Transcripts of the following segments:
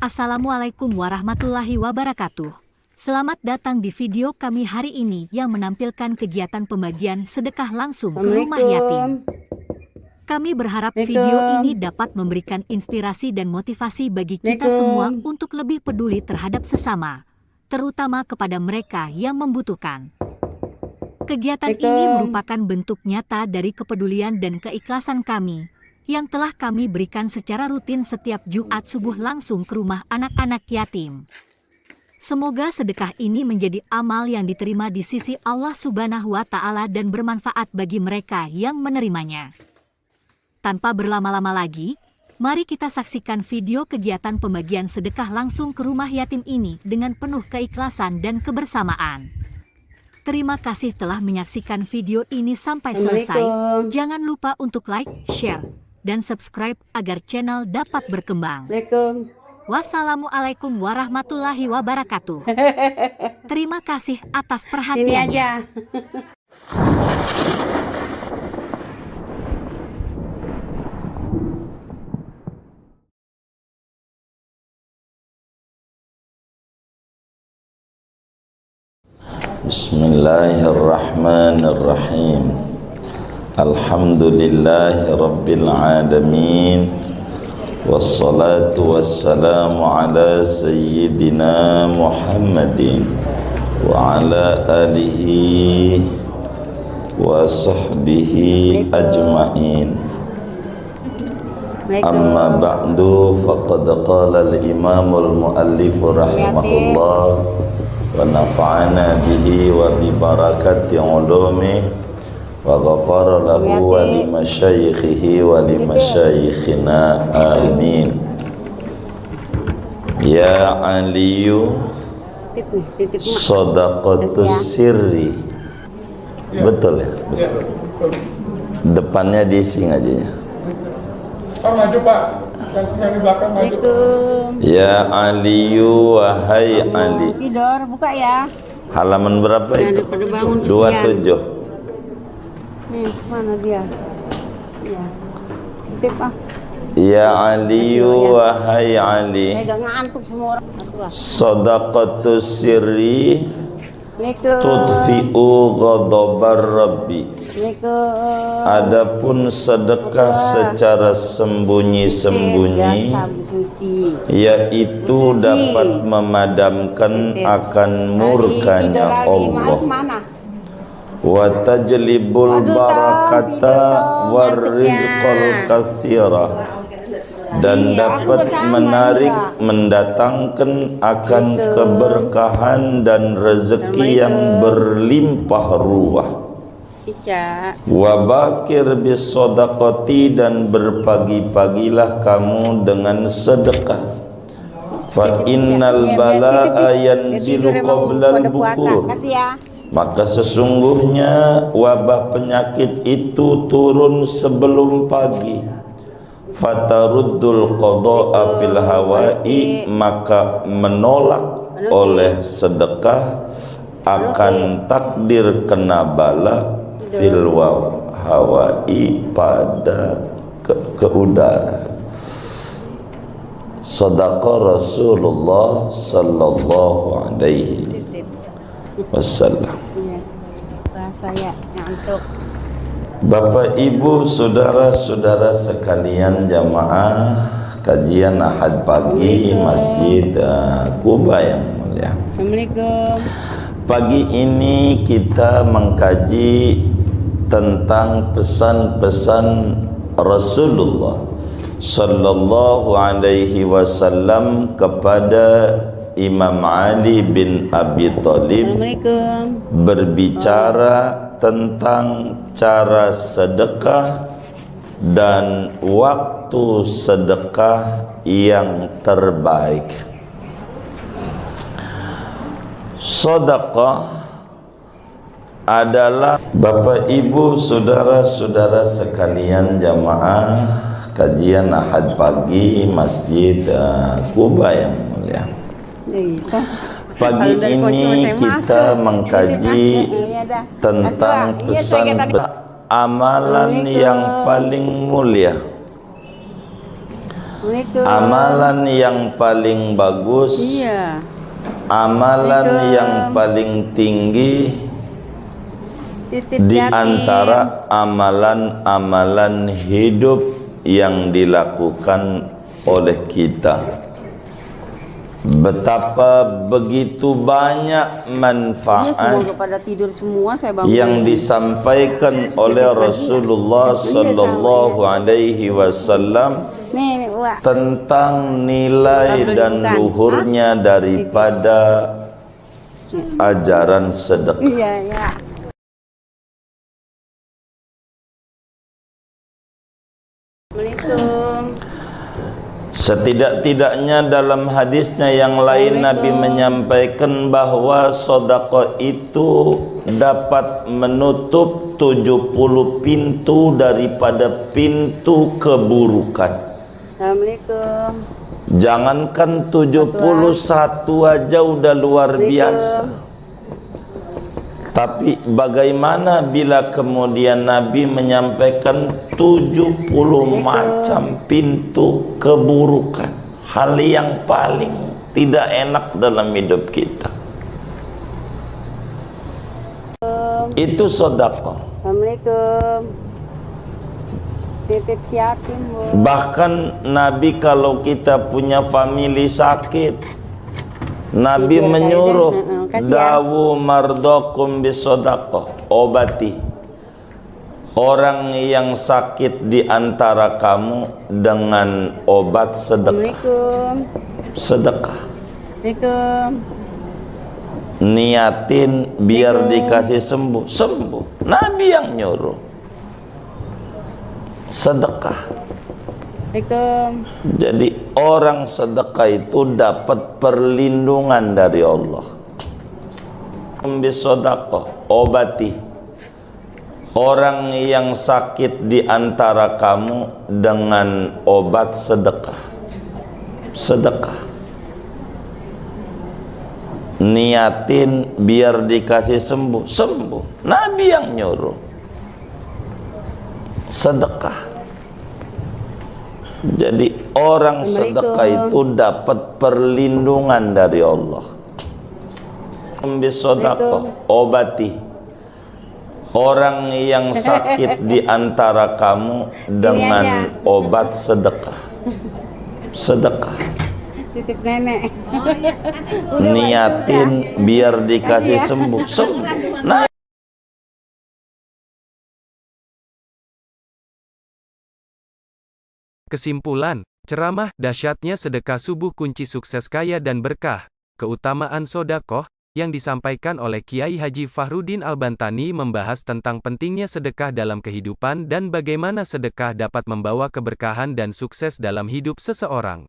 Assalamualaikum warahmatullahi wabarakatuh. Selamat datang di video kami hari ini yang menampilkan kegiatan pembagian sedekah langsung ke rumah yatim. Kami berharap video ini dapat memberikan inspirasi dan motivasi bagi kita semua untuk lebih peduli terhadap sesama, terutama kepada mereka yang membutuhkan. Kegiatan ini merupakan bentuk nyata dari kepedulian dan keikhlasan kami yang telah kami berikan secara rutin setiap Jumat subuh langsung ke rumah anak-anak yatim. Semoga sedekah ini menjadi amal yang diterima di sisi Allah Subhanahu wa Ta'ala dan bermanfaat bagi mereka yang menerimanya. Tanpa berlama-lama lagi, mari kita saksikan video kegiatan pembagian sedekah langsung ke rumah yatim ini dengan penuh keikhlasan dan kebersamaan. Terima kasih telah menyaksikan video ini sampai selesai. Jangan lupa untuk like, share, dan subscribe agar channel dapat berkembang. Wassalamualaikum warahmatullahi wabarakatuh. Terima kasih atas perhatiannya. Bismillahirrahmanirrahim. Alhamdulillahi rabbil alamin. Wassalatu wassalamu ala sayyidina Muhammadin wa ala alihi wa sahbihi ajma'in. Amma ba'du, faqad qala al-imamul muallif rahimahullah wa nafa'ana bihi wa bi barakati ulumi wa ghafara lahu wa li masyayikhihi wa li masyayikhina, amin. Ya aliyu sadaqatus sirri. Betul ya? Betul. Depannya diisi aja ya. Maju Pak, yang di belakang maju. Ya aliyu, wahai Ali. Tidur, buka ya. Halaman berapa itu? 27. Nih, mana dia? Iya. Titip ah. Ya aliyu, wahai Ali. Saya gak ngantuk semua orang. Sadaqatus sirri tudfi'u ghadabar rabbi. Adapun sedekah secara sembunyi-sembunyi, yaitu dapat memadamkan akan murkanya Allah. Wa tajlibul barakata warizqal katsira, dan dapat menarik, mendatangkan akan keberkahan dan rezeki yang berlimpah ruah. Wa bakir bis sadaqati, dan berpagi-pagilah kamu dengan sedekah. Fa innal balaa yanzilu qablal bukur, maka sesungguhnya wabah penyakit itu turun sebelum pagi. Fataruddul qada'a fil hawai, maka menolak oleh sedekah akan takdir kena bala fil hawai, pada ke udara. Sadaqa Rasulullah sallallahu alaihi wasallam. Saya ngantuk. Bapak, Ibu, saudara-saudara sekalian, jamaah kajian Ahad pagi Masjid Kuba yang mulia. Assalamualaikum. Pagi ini kita mengkaji tentang pesan-pesan Rasulullah sallallahu alaihi wasallam kepada Imam Ali bin Abi Thalib, berbicara tentang cara sedekah dan waktu sedekah yang terbaik. Sedekah adalah, Bapak, Ibu, saudara-saudara sekalian, jamaah kajian Ahad pagi Masjid Kuba yang mulia. Pagi ini kita mengkaji tentang pesan amalan yang paling mulia. Assalamualaikum. Amalan yang paling bagus, Iya. amalan yang paling tinggi Titip di yatim. antara amalan-amalan hidup yang dilakukan oleh kita. Betapa begitu banyak Iya, manfaat semoga pada tidur semua, saya bangun. yang disampaikan oleh Rasulullah sallallahu alaihi wasallam Nih, Wak. tentang nilai dan luhurnya daripada ajaran sedekah. Iya, ya. Assalamualaikum. Setidak-tidaknya dalam hadisnya yang lain Nabi menyampaikan bahwa sedekah itu dapat menutup 70 pintu daripada pintu keburukan. Assalamualaikum. Jangankan 71 aja udah luar biasa. Tapi bagaimana bila kemudian Nabi menyampaikan 70 macam pintu keburukan, hal yang paling tidak enak dalam hidup kita. Itu sedekah. Assalamualaikum. Titip yatim, Bu. Bahkan Nabi kalau kita punya famili sakit, Nabi Tidur menyuruh kasih ya. dawu mardokum bisedekah, obati orang yang sakit di antara kamu dengan obat sedekah. Assalamualaikum. Sedekah. Assalamualaikum. Niatin biar dikasih sembuh. Nabi yang nyuruh. Sedekah. Assalamualaikum. Jadi orang sedekah itu dapat perlindungan dari Allah. Bisedekah, obati orang yang sakit di antara kamu dengan obat sedekah. Sedekah. Niatin biar dikasih sembuh. Nabi yang nyuruh. Sedekah. Jadi orang sedekah itu dapat perlindungan dari Allah. Bisedekah, obati orang yang sakit di antara kamu dengan obat sedekah. Sedekah. Titip nenek. Niatin biar dikasih sembuh. Nah, Kesimpulan, ceramah dahsyatnya sedekah subuh kunci sukses kaya dan berkah, keutamaan sedekah, yang disampaikan oleh Kiai Haji Fahrudin Al-Bantani membahas tentang pentingnya sedekah dalam kehidupan dan bagaimana sedekah dapat membawa keberkahan dan sukses dalam hidup seseorang.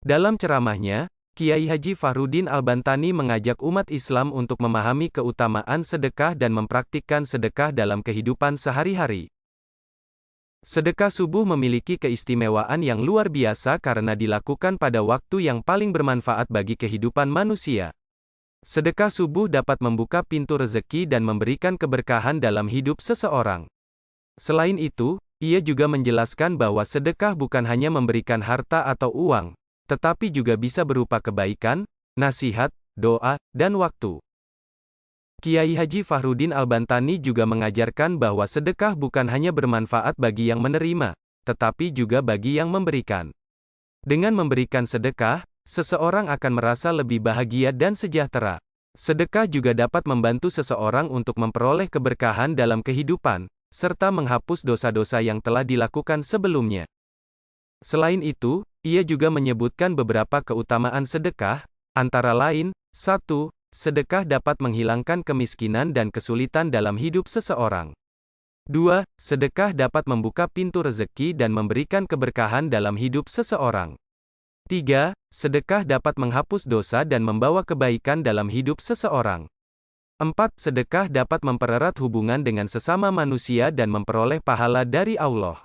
Dalam ceramahnya, Kiai Haji Fahrudin Al-Bantani mengajak umat Islam untuk memahami keutamaan sedekah dan mempraktikkan sedekah dalam kehidupan sehari-hari. Sedekah subuh memiliki keistimewaan yang luar biasa karena dilakukan pada waktu yang paling bermanfaat bagi kehidupan manusia. Sedekah subuh dapat membuka pintu rezeki dan memberikan keberkahan dalam hidup seseorang. Selain itu, ia juga menjelaskan bahwa sedekah bukan hanya memberikan harta atau uang, tetapi juga bisa berupa kebaikan, nasihat, doa, dan waktu. Kiai Haji Fahrudin Al-Bantani juga mengajarkan bahwa sedekah bukan hanya bermanfaat bagi yang menerima, tetapi juga bagi yang memberikan. Dengan memberikan sedekah, seseorang akan merasa lebih bahagia dan sejahtera. Sedekah juga dapat membantu seseorang untuk memperoleh keberkahan dalam kehidupan, serta menghapus dosa-dosa yang telah dilakukan sebelumnya. Selain itu, ia juga menyebutkan beberapa keutamaan sedekah, antara lain, 1. Sedekah dapat menghilangkan kemiskinan dan kesulitan dalam hidup seseorang. 2. Sedekah dapat membuka pintu rezeki dan memberikan keberkahan dalam hidup seseorang. 3. Sedekah dapat menghapus dosa dan membawa kebaikan dalam hidup seseorang. 4. Sedekah dapat mempererat hubungan dengan sesama manusia dan memperoleh pahala dari Allah.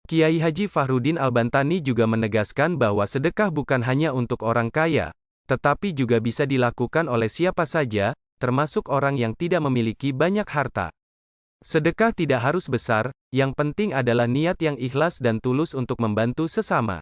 Kiai Haji Fahrudin Al-Bantani juga menegaskan bahwa sedekah bukan hanya untuk orang kaya, tetapi juga bisa dilakukan oleh siapa saja, termasuk orang yang tidak memiliki banyak harta. Sedekah tidak harus besar, yang penting adalah niat yang ikhlas dan tulus untuk membantu sesama.